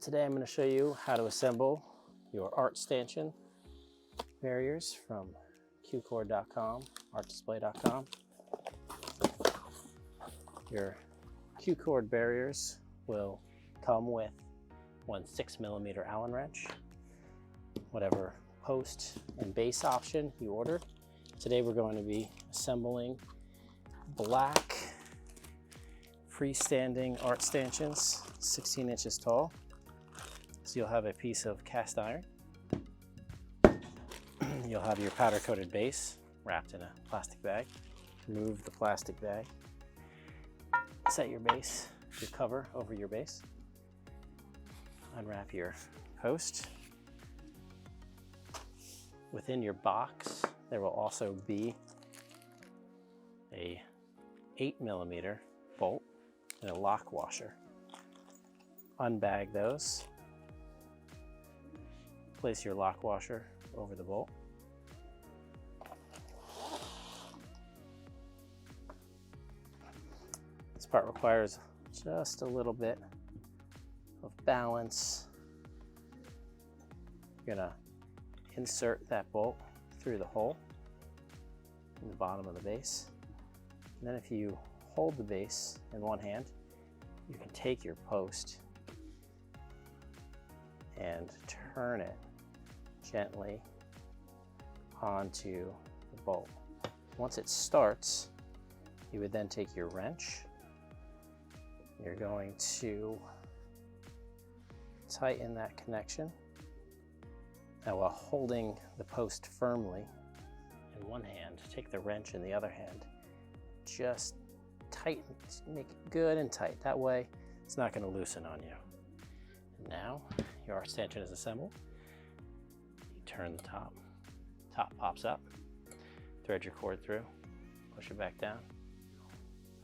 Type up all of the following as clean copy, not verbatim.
Today I'm going to show you how to assemble your art stanchion barriers from qcord.com, artdisplay.com. Your qcord barriers will come with one 6mm Allen wrench, whatever post and base option you order. Today we're going to be assembling black freestanding art stanchions, 16 inches tall. So you'll have a piece of cast iron. You'll have your powder coated base wrapped in a plastic bag. Remove the plastic bag. Set your base, your cover over your base. Unwrap your post. Within your box, there will also be a 8mm bolt and a lock washer. Unbag those. Place your lock washer over the bolt. This part requires just a little bit of balance. You're gonna insert that bolt through the hole in the bottom of the base. And then if you hold the base in one hand, you can take your post and turn it gently onto the bolt. Once it starts, you would then take your wrench. You're going to tighten that connection. Now, while holding the post firmly in one hand, take the wrench in the other hand. Just tighten, make it good and tight. That way, it's not going to loosen on you. And now, your art stanchion is assembled. You turn the top pops up, thread your cord through, push it back down.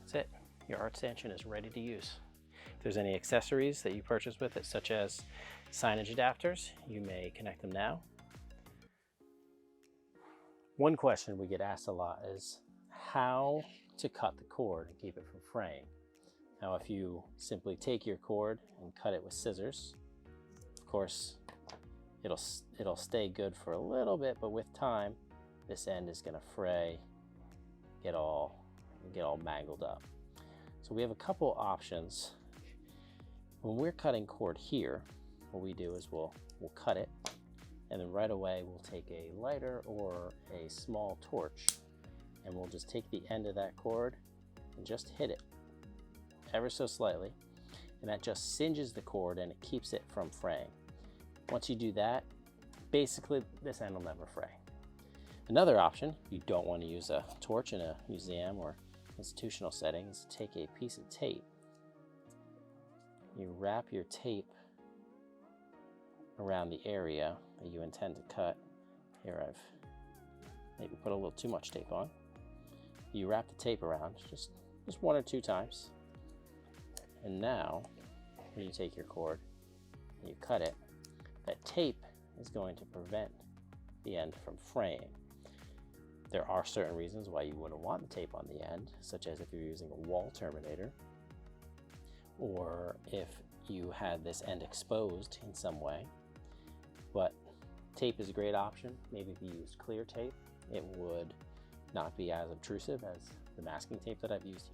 That's it. Your art stanchion is ready to use. If there's any accessories that you purchase with it, such as signage adapters, you may connect them now. One question we get asked a lot is how to cut the cord and keep it from fraying. Now, if you simply take your cord and cut it with scissors, of course, it'll stay good for a little bit, but with time, this end is gonna fray, get all mangled up. So we have a couple options. When we're cutting cord here, what we do is we'll cut it, and then right away we'll take a lighter or a small torch, and we'll just take the end of that cord and just hit it ever so slightly, and that just singes the cord and it keeps it from fraying. Once you do that, basically this end will never fray. Another option, if you don't want to use a torch in a museum or institutional setting, is to take a piece of tape. You wrap your tape around the area that you intend to cut. Here I've maybe put a little too much tape on. You wrap the tape around just one or two times. And now, when you take your cord and you cut it, that tape is going to prevent the end from fraying. There are certain reasons why you wouldn't want the tape on the end, such as if you're using a wall terminator, or if you had this end exposed in some way. But tape is a great option. Maybe if you used clear tape, it would not be as obtrusive as the masking tape that I've used